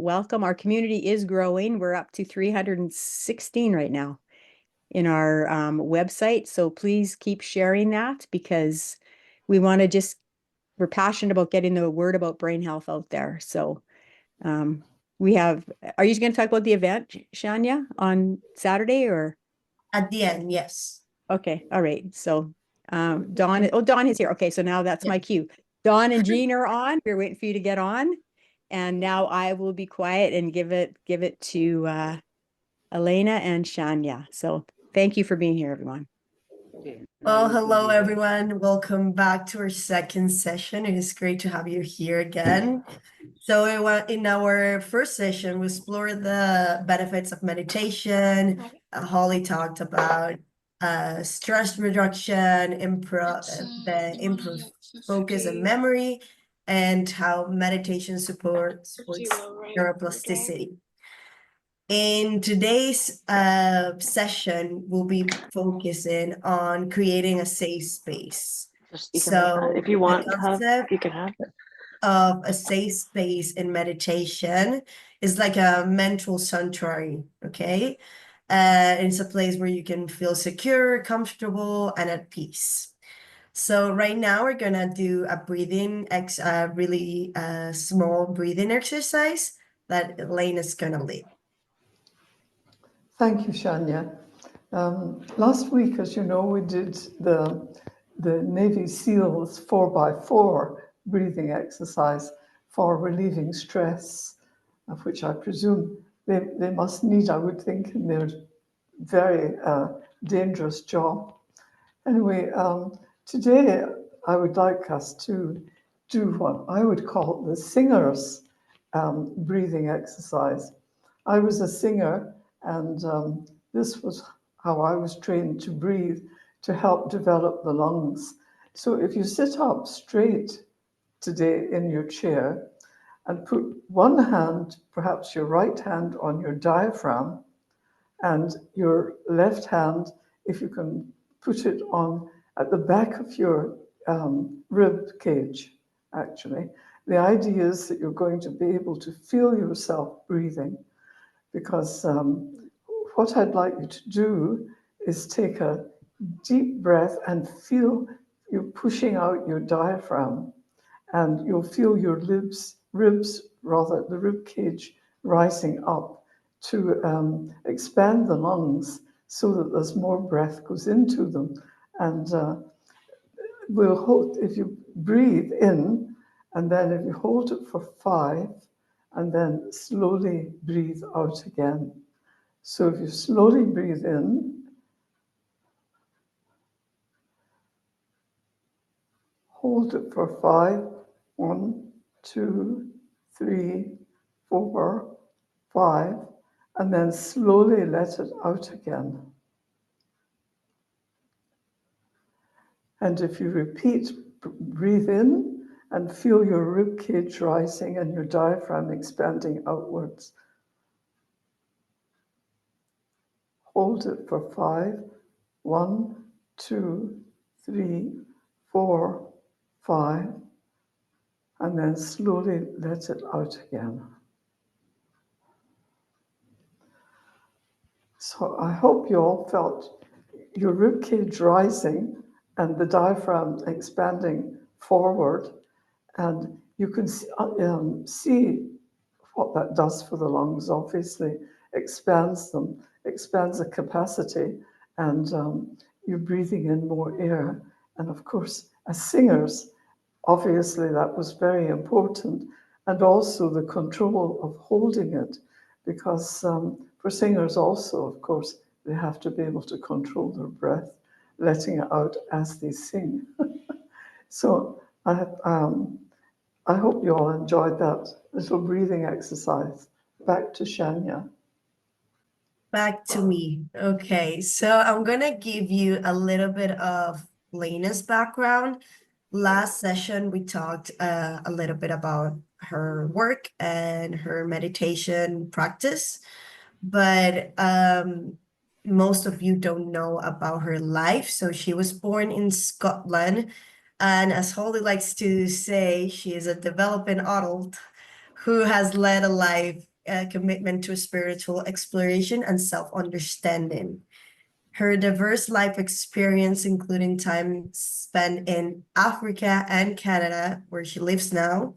welcome. Our community is growing. We're up to 316 right now in our website. So please keep sharing that because we want to we're passionate about getting the word about brain health out there. So are you going to talk about the event, Shania, on Saturday or? At the end, yes. Okay, all right. So Dawn is here. Okay, so now that's my cue. Dawn and Jean are on. We're waiting for you to get on. And now I will be quiet and give it to Alainnah and Shania. So thank you for being here, everyone. Well, hello, everyone. Welcome back to our second session. It is great to have you here again. So in our first session, we explored the benefits of meditation. Holly talked about stress reduction, improve focus and memory, and how meditation supports neuroplasticity. In today's session, we'll be focusing on creating a safe space. So if you want the concept you can have it. Of a safe space in meditation is like a mental sanctuary, okay? It's a place where you can feel secure, comfortable, and at peace. So right now we're gonna do a really small breathing exercise that Alainnah is gonna lead. Thank you, Shania. Last week, as you know, we did the Navy SEALs 4x4 breathing exercise for relieving stress, of which I presume they must need, I would think, in their very dangerous job. Anyway, today I would like us to do what I would call the singer's breathing exercise. I was a singer, and this was how I was trained to breathe to help develop the lungs. So if you sit up straight today in your chair and put one hand, perhaps your right hand, on your diaphragm, and your left hand, if you can put it on at the back of your rib cage, actually. The idea is that you're going to be able to feel yourself breathing, because what I'd like you to do is take a deep breath and feel you pushing out your diaphragm, and you'll feel your the rib cage rising up to expand the lungs so that there's more breath goes into them. And we'll hold, if you breathe in, and then if you hold it for 5, and then slowly breathe out again. So if you slowly breathe in, hold it for 5, 1, 2, 3, 4, 5, and then slowly let it out again. And if you repeat, breathe in and feel your rib cage rising and your diaphragm expanding outwards. Hold it for 5, 1, 2, 3, 4, 5, and then slowly let it out again. So I hope you all felt your rib cage rising and the diaphragm expanding forward, and you can see what that does for the lungs. Obviously, expands them, expands the capacity, and you're breathing in more air. And of course, as singers, obviously that was very important, and also the control of holding it, because for singers also, of course, they have to be able to control their breath, letting it out as they sing. So I hope you all enjoyed that little breathing exercise. Back to Shania. Back to me. Okay, so I'm gonna give you a little bit of Alainnah's background. Last session, we talked a little bit about her work and her meditation practice, but most of you don't know about her life. So she was born in Scotland, and as Holly likes to say, she is a developing adult who has led a life commitment to spiritual exploration and self-understanding. Her diverse life experience, including time spent in Africa and Canada, where she lives now,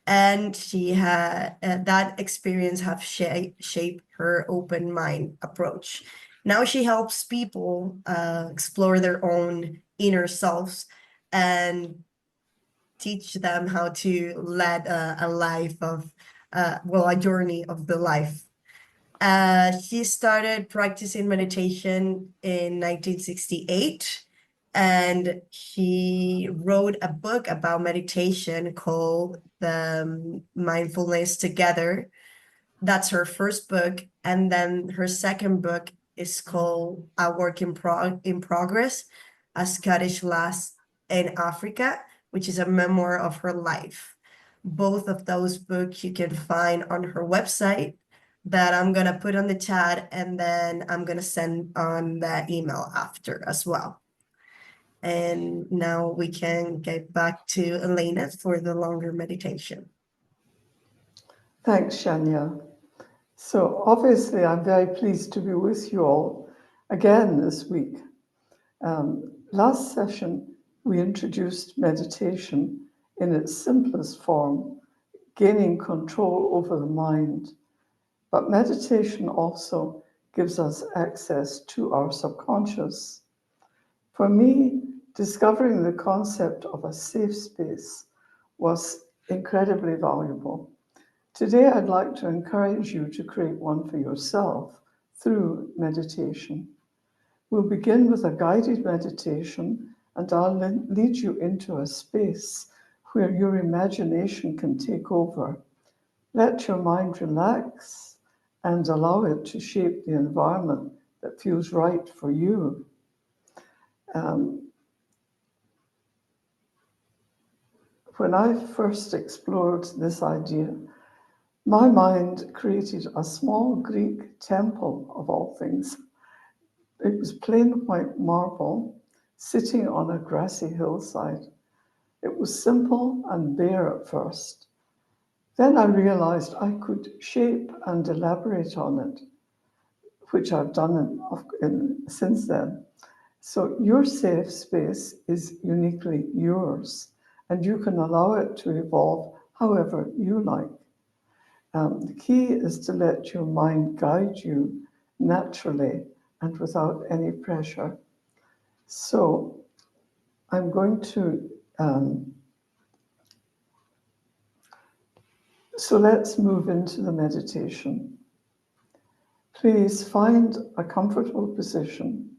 and she had that experience have shaped her open mind approach. Now she helps people explore their own inner selves and teach them how to lead a life of a journey of the life. She started practicing meditation in 1968, and she wrote a book about meditation called The Mindfulness Together. That's her first book. And then her second book is called A Work in Progress, A Scottish Lass in Africa, which is a memoir of her life. Both of those books you can find on her website that I'm going to put on the chat, and then I'm going to send on the email after as well. And now we can get back to Alainnah for the longer meditation. Thanks, Shania. So obviously, I'm very pleased to be with you all again this week. Last session, we introduced meditation in its simplest form, gaining control over the mind. But meditation also gives us access to our subconscious. For me, discovering the concept of a safe space was incredibly valuable. Today, I'd like to encourage you to create one for yourself through meditation. We'll begin with a guided meditation, and I'll lead you into a space where your imagination can take over. Let your mind relax and allow it to shape the environment that feels right for you. When I first explored this idea, my mind created a small Greek temple of all things. It was plain white marble sitting on a grassy hillside. It was simple and bare at first. Then I realized I could shape and elaborate on it, which I've done since then. So your safe space is uniquely yours, and you can allow it to evolve however you like. The key is to let your mind guide you naturally and without any pressure. So I'm going to, so let's move into the meditation. Please find a comfortable position,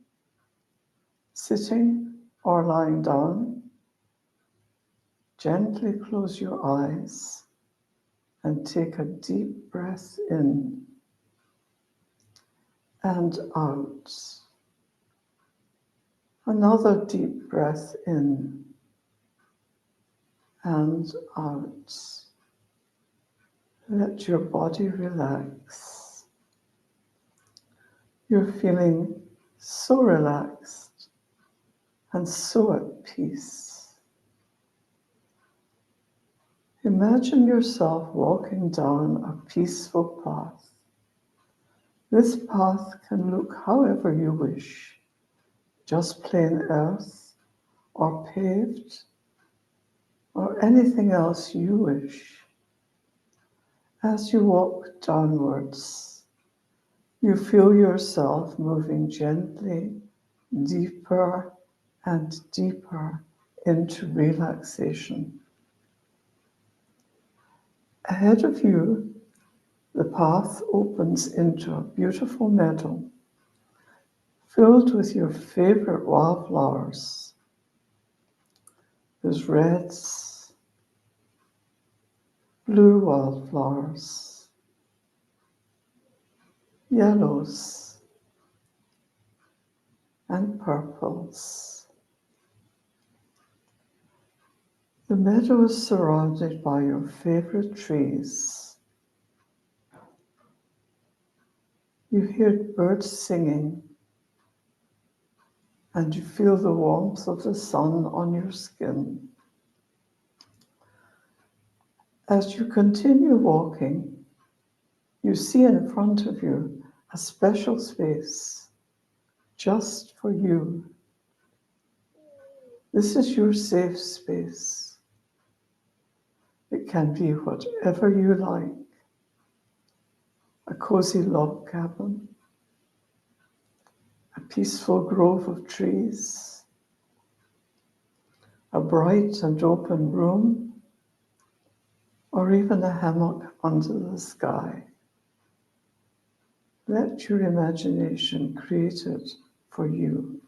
sitting or lying down. Gently close your eyes and take a deep breath in and out. Another deep breath in and out. Let your body relax. You're feeling so relaxed and so at peace. Imagine yourself walking down a peaceful path. This path can look however you wish, just plain earth or paved or anything else you wish. As you walk downwards, you feel yourself moving gently deeper and deeper into relaxation. Ahead of you, the path opens into a beautiful meadow filled with your favorite wildflowers. There's reds, blue wildflowers, yellows, and purples. The meadow is surrounded by your favorite trees. You hear birds singing, and you feel the warmth of the sun on your skin. As you continue walking, you see in front of you a special space just for you. This is your safe space. It can be whatever you like. A cozy log cabin, a peaceful grove of trees, a bright and open room, or even a hammock under the sky. Let your imagination create it for you.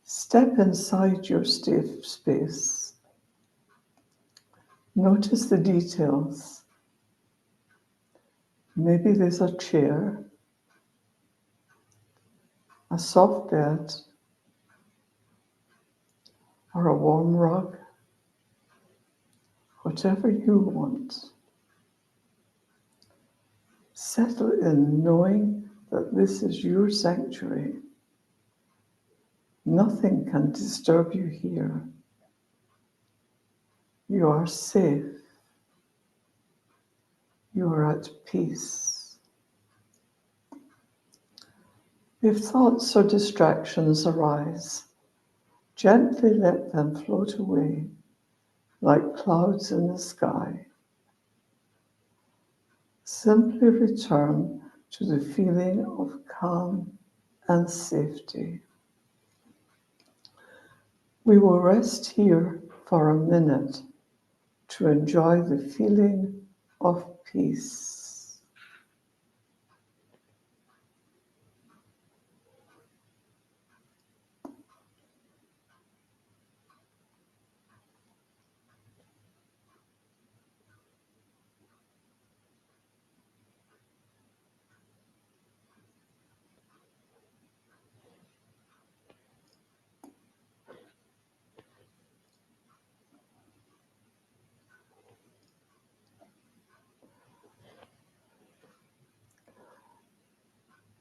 Step inside your safe space. Notice the details. Maybe there's a chair, a soft bed, or a warm rug, whatever you want. Settle in knowing that this is your sanctuary. Nothing can disturb you here. You are safe. You are at peace. If thoughts or distractions arise, gently let them float away like clouds in the sky. Simply return to the feeling of calm and safety. We will rest here for a minute to enjoy the feeling of peace.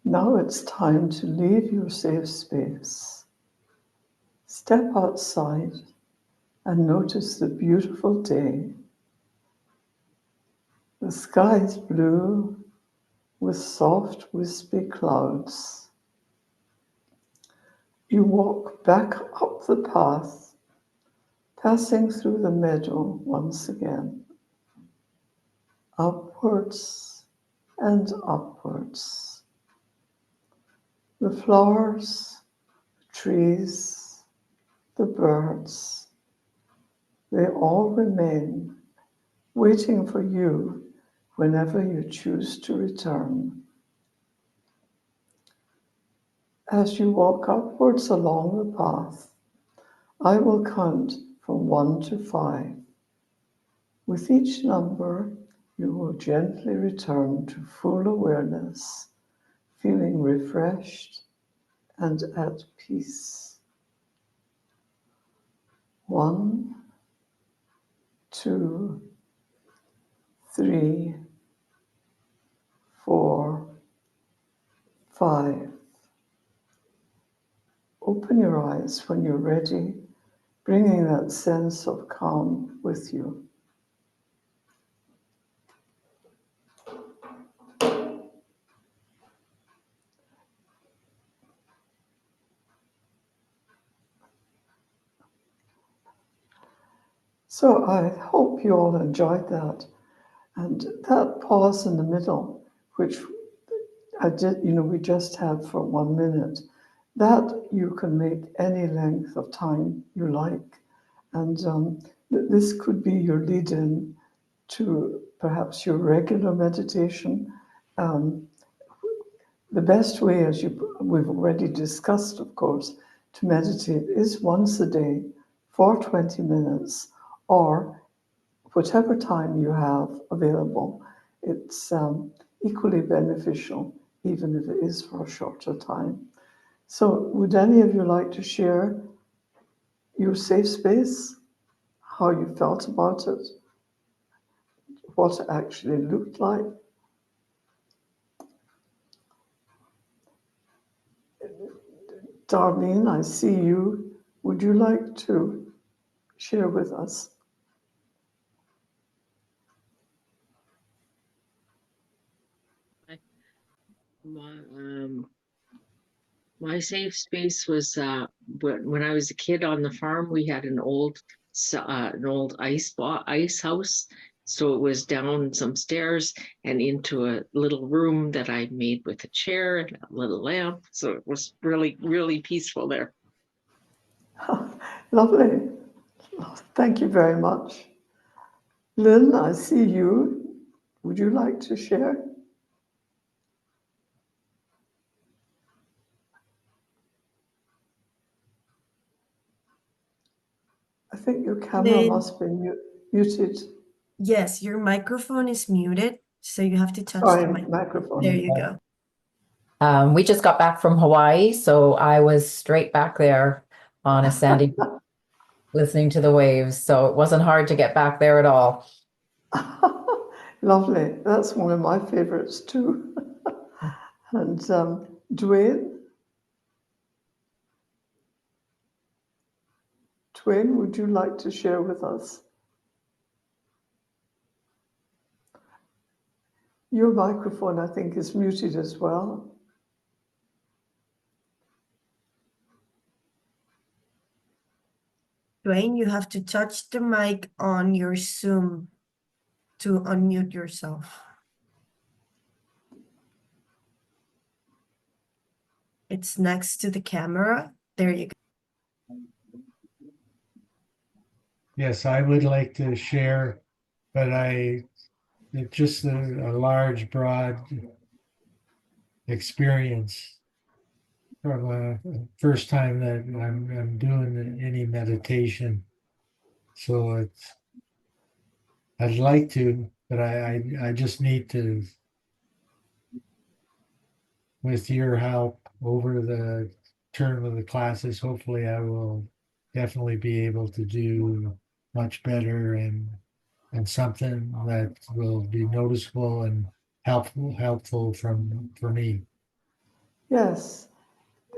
Now it's time to leave your safe space. Step outside and notice the beautiful day. The sky is blue with soft, wispy clouds. You walk back up the path, passing through the meadow once again. Upwards and upwards. The flowers, the trees, the birds, they all remain, waiting for you whenever you choose to return. As you walk upwards along the path, I will count from 1 to 5. With each number, you will gently return to full awareness, feeling refreshed and at peace. 1, 2, 3, 4, 5. Open your eyes when you're ready, bringing that sense of calm with you. So I hope you all enjoyed that. And that pause in the middle, which we just had for 1 minute, that you can make any length of time you like. And this could be your lead-in to perhaps your regular meditation. The best way, as we've already discussed, of course, to meditate is once a day for 20 minutes, or whatever time you have available. It's equally beneficial, even if it is for a shorter time. So would any of you like to share your safe space, how you felt about it, what it actually looked like? Darlene, I see you would you like to share with us? My safe space was when I was a kid on the farm. We had an old ice house, so it was down some stairs and into a little room that I made with a chair and a little lamp. So it was really, really peaceful there. Lovely. Thank you very much. Lynn, I see you. Would you like to share? I think your camera Lynn. must be muted. Yes, your microphone is muted, so you have to touch the Sorry, mic. microphone. There you go. We just got back from Hawaii, so I was straight back there on a sandy beach listening to the waves. So it wasn't hard to get back there at all. Lovely. That's one of my favorites too. And Dwayne, would you like to share with us? Your microphone, I think, is muted as well. Dwayne, you have to touch the mic on your Zoom to unmute yourself. It's next to the camera. There you go. Yes, I would like to share, but it's just a large, broad experience from first time that I'm doing any meditation. So I'd like to, but I just need to, with your help over the term of the classes, hopefully I will definitely be able to do much better and something that will be noticeable and helpful for me. Yes.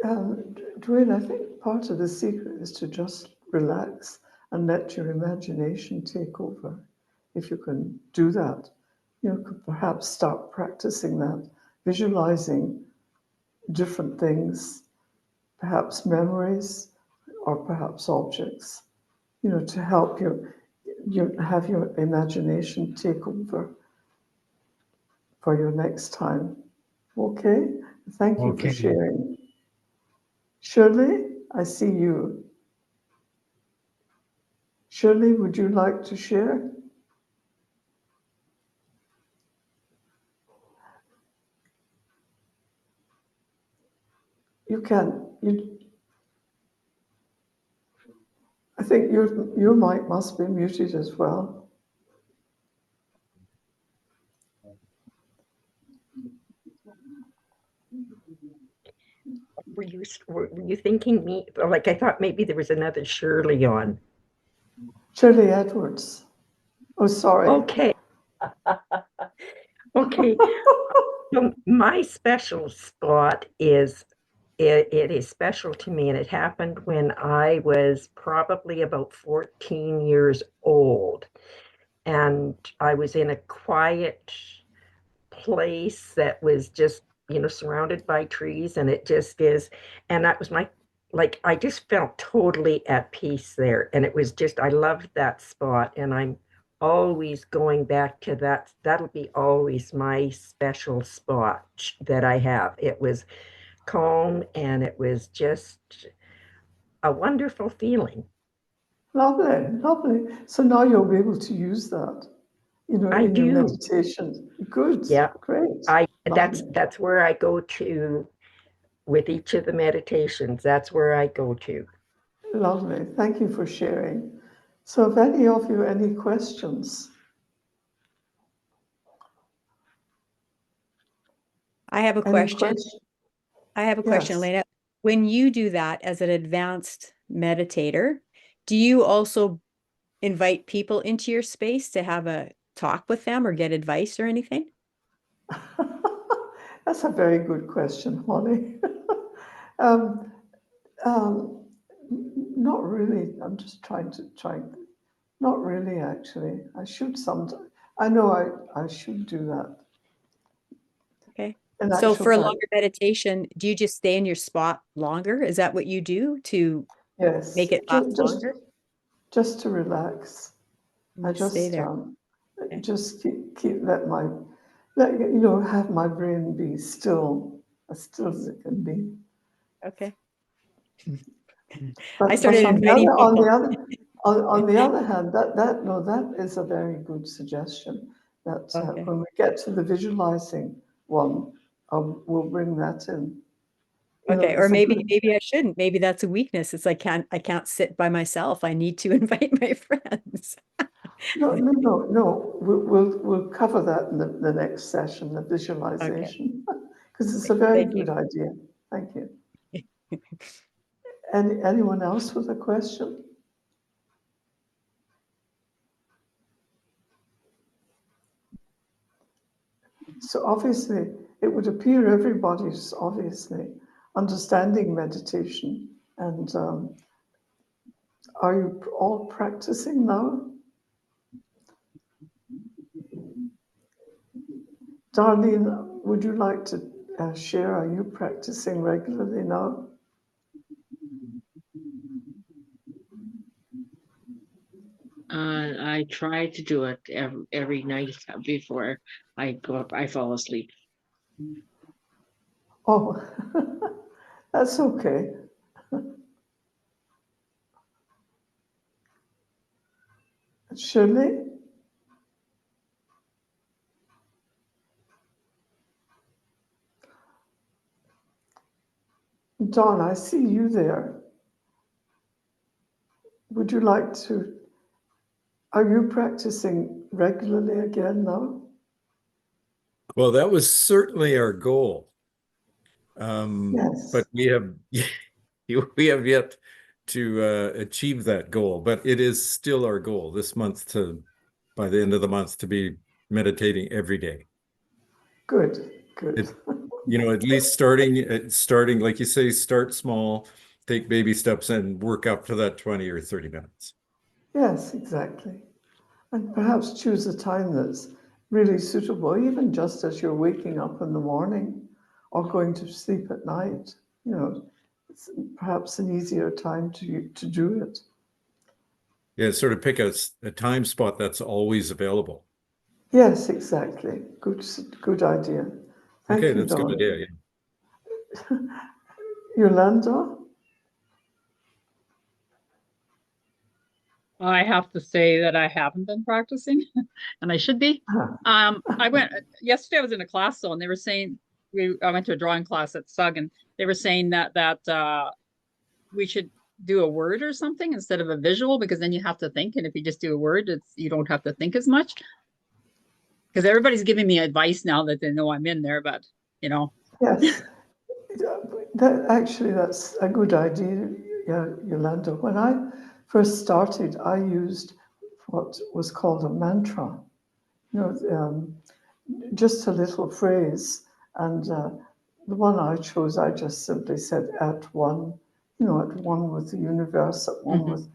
Dwayne, I think part of the secret is to just relax and let your imagination take over. If you can do that, you could perhaps start practicing that, visualizing different things, perhaps memories or perhaps objects, to help you have your imagination take over for your next time. Okay? Thank you for Okay. sharing. Shirley, I see you. Shirley, would you like to share? You can. I think your mic must be muted as well. Were you thinking me? Like I thought maybe there was another Shirley on. Shirley Edwards. Oh, sorry. Okay. Okay. So my special spot is it is special to me, and it happened when I was probably about 14 years old, and I was in a quiet place that was just, surrounded by trees, and it just is. And that was like, I just felt totally at peace there. And it was just, I loved that spot. And I'm always going back to that. That'll be always my special spot that I have. It was calm and it was just a wonderful feeling. Lovely, lovely. So now you'll be able to use that, I in your do. meditation. Good, Yeah. great. That's where I go to with each of the meditations. That's where I go to. Lovely. Thank you for sharing. So if any of you any questions? I have a Any question. question? I have a question, Yes. Alainnah. When you do that as an advanced meditator, do you also invite people into your space to have a talk with them or get advice or anything? That's a very good question, Holly. um, Not really. I'm just trying. Not really, actually. I should sometime. I know I should do that. Okay. In So actual for a fact, longer meditation, do you just stay in your spot longer? Is that what you do to yes, make it last longer? just to relax. I Just stay just there. Okay. just keep have my brain be still as it can be. Okay. But, I started on inviting people. on the other hand, that is a very good suggestion. That Okay. when we get to the visualizing one, we'll bring that in. Okay. Or it's a maybe good- I shouldn't. Maybe that's a weakness. It's like I can't sit by myself. I need to invite my friends. No. We'll cover that in the next session, the visualization, because it's a very Thank you. good idea. Thank you. Anyone else with a question? So obviously, it would appear everybody's obviously understanding meditation. And are you all practicing now? Darlene, would you like to share? Are you practicing regularly now? I try to do it every night before I fall asleep. Oh, that's okay. Shirley? Dawn, I see you there. Would you like to? Are you practicing regularly again now? Well, that was certainly our goal. Yes. But we have yet to achieve that goal. But it is still our goal this month by the end of the month, to be meditating every day. Good. At least starting, like you say, start small, take baby steps, and work up to that 20 or 30 minutes. Yes, exactly. And perhaps choose a time that's really suitable, even just as you're waking up in the morning or going to sleep at night. It's perhaps an easier time to do it. Yeah, sort of pick a time spot that's always available. Yes, exactly. Good idea. Thank Okay, you, that's a Dawn. good idea. Yeah. Yolanda? I have to say that I haven't been practicing and I should be. I went yesterday, I was in a class though, and they were saying I went to a drawing class at SUG, and they were saying that we should do a word or something instead of a visual, because then you have to think. And if you just do a word, you don't have to think as much. Because everybody's giving me advice now that they know I'm in there, but Yes. That's a good idea, Yolanda. When I first started, I used what was called a mantra, just a little phrase. And the one I chose, I just simply said, at one with the universe, at one with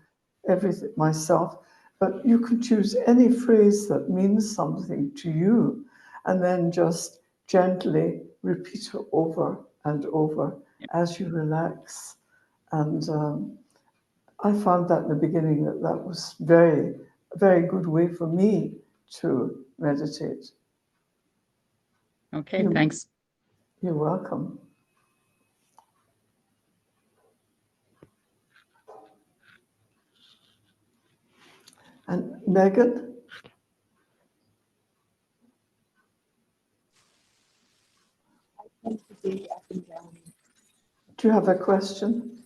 everything, myself. But you can choose any phrase that means something to you, and then just gently repeat it over and over as you relax. And I found that in the beginning that was a very good way for me to meditate. Okay, thanks. You're welcome. And Megan? Do you have a question?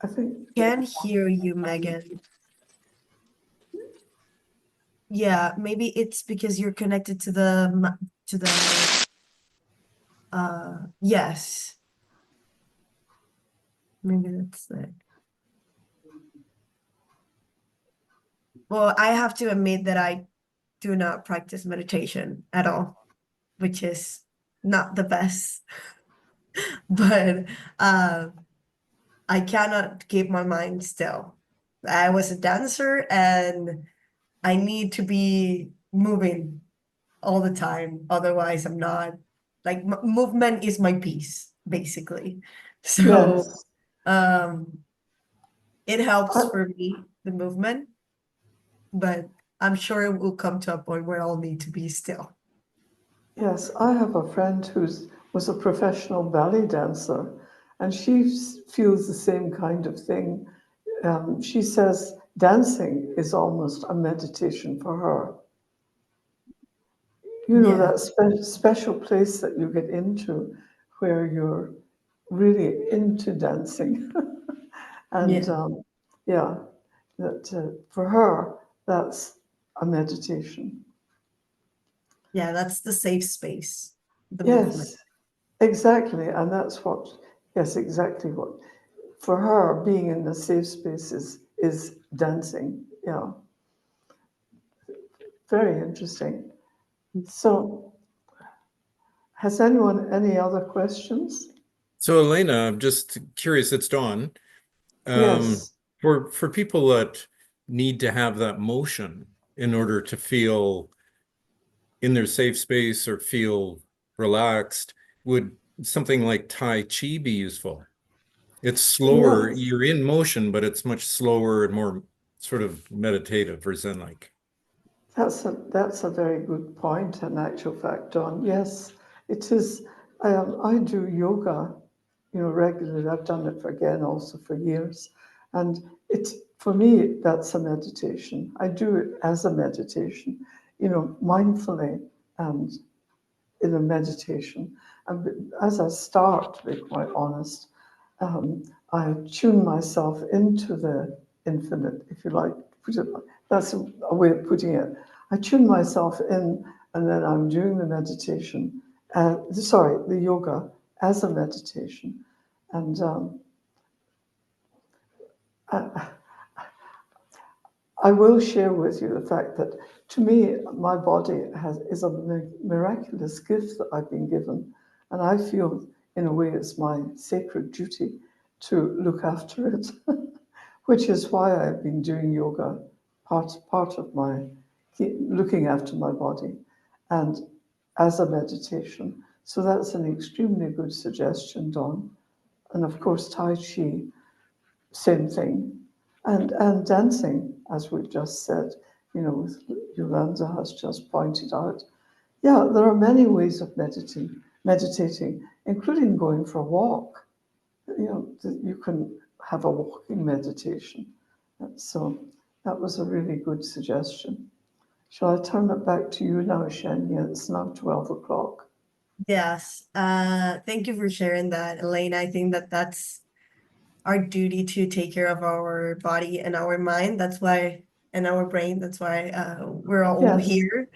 I think. Can't hear you, Megan. Yeah, maybe it's because you're connected to the yes. Maybe that's it. Well, I have to admit that I do not practice meditation at all, which is not the best, but I cannot keep my mind still. I was a dancer and I need to be moving all the time. Otherwise, I'm not like movement is my peace, basically. So Yes. it helps for me, the movement, but I'm sure it will come to a point where I'll need to be still. Yes, I have a friend was a professional ballet dancer, and she feels the same kind of thing. She says dancing is almost a meditation for her. You know, Yeah. that special place that you get into where you're really into dancing. And Yeah. yeah, that for her, that's a meditation. Yeah, that's the safe space, the movement. Yes, exactly. And that's what, yes, exactly what, for her, being in the safe space is dancing. Yeah, very interesting. So, has anyone any other questions? So Alainnah, I'm just curious, it's Dawn. Yes. For people that need to have that motion in order to feel in their safe space or feel relaxed, would something like Tai Chi be useful? It's slower, Yes. you're in motion, but it's much slower and more sort of meditative or Zen-like. That's a very good point, in actual fact, Don. Yes, it is. I do yoga, you know, regularly. I've done it again also for years, and it's for me that's a meditation. I do it as a meditation, you know, mindfully and in a meditation. And as I start, to be quite honest, I tune myself into the infinite, if you like. That's a way of putting it. I tune myself in, and then I'm doing the meditation, the yoga as a meditation. And I will share with you the fact that to me, my body is a miraculous gift that I've been given. And I feel, in a way, it's my sacred duty to look after it, which is why I've been doing yoga, part of my looking after my body, and as a meditation. So that's an extremely good suggestion, Dawn. And of course, Tai Chi, same thing. And dancing, as we've just said, you know, Yolanda has just pointed out. Yeah, there are many ways of meditating, including going for a walk. You know, you can have a walking meditation. So that was a really good suggestion. Shall I turn it back to you now, Shania? It's now 12 o'clock. Yes. Thank you for sharing that, Elena. I think that that's our duty to take care of our body and our mind. That's why, and our brain. That's why we're all Yes. here.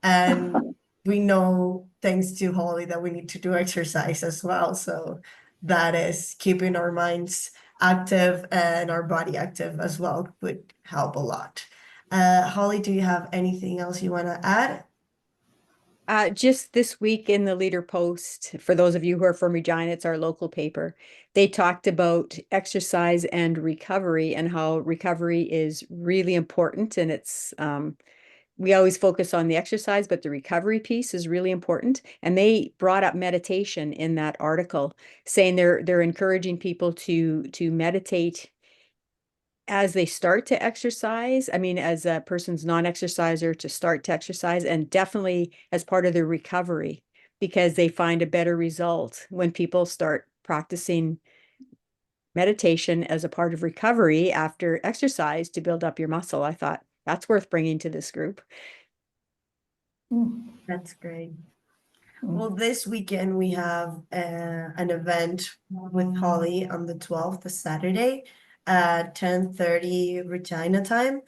And we know, thanks to Holly, that we need to do exercise as well. So that is keeping our minds active and our body active as well would help a lot. Holly, do you have anything else you want to add? Just this week in the Leader Post, for those of you who are from Regina, it's our local paper. They talked about exercise and recovery and how recovery is really important. And it's, we always focus on the exercise, but the recovery piece is really important. And they brought up meditation in that article, saying they're encouraging people to meditate as they start to exercise. I mean, as a person's non-exerciser to start to exercise, and definitely as part of their recovery, because they find a better result when people start practicing meditation as a part of recovery after exercise to build up your muscle. I thought that's worth bringing to this group. That's great. Well, this weekend we have an event with Holly on the 12th, the Saturday, at 10:30 Regina time.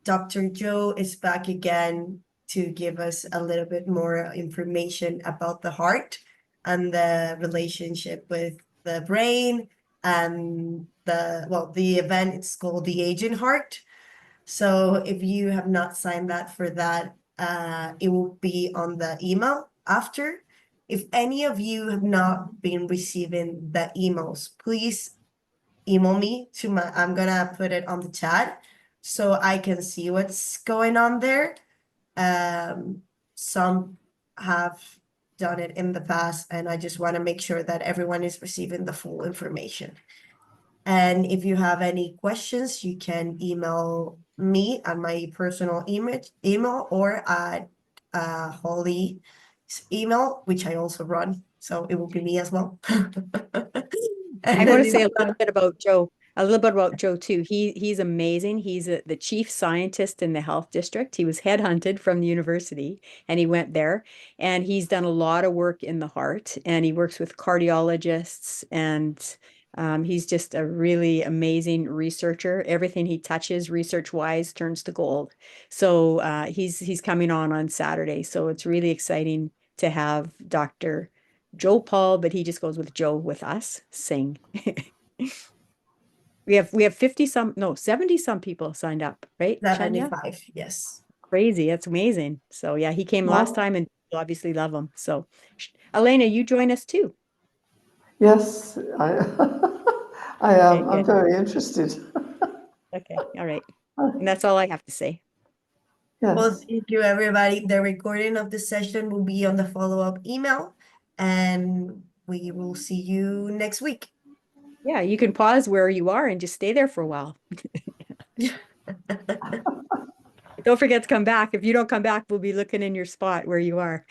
Dr. Joe is back again to give us a little bit more information about the heart and the relationship with the brain and the event, it's called the Aging Heart. So if you have not signed that for that, it will be on the email after. If any of you have not been receiving the emails, please email me to I'm gonna put it on the chat so I can see what's going on there. Some have done it in the past, and I just want to make sure that everyone is receiving the full information. And if you have any questions, you can email me at my personal email or at Holly's email, which I also run. So it will be me as well. I want to say a little bit about Joe. A little bit about Joe too. He's amazing. He's the chief scientist in the health district. He was headhunted from the university and he went there, and he's done a lot of work in the heart, and he works with cardiologists, and he's just a really amazing researcher. Everything he touches research wise turns to gold. So he's coming on Saturday. So it's really exciting to have Dr. Joe Paul, but he just goes with Joe with us sing. We have 50 some, no, 70 some people signed up, right? Chanya? 75, yes. Crazy. That's amazing. So yeah, he came last Well, time and people obviously love him. So Alainnah, you join us too. yes, I am. Okay, I'm good. very interested. Okay, all right. And that's all I have to say. Well, Yes. thank you, everybody. The recording of the session will be on the follow-up email, and we will see you next week. Yeah, you can pause where you are and just stay there for a while. Don't forget to come back. If you don't come back, we'll be looking in your spot where you are.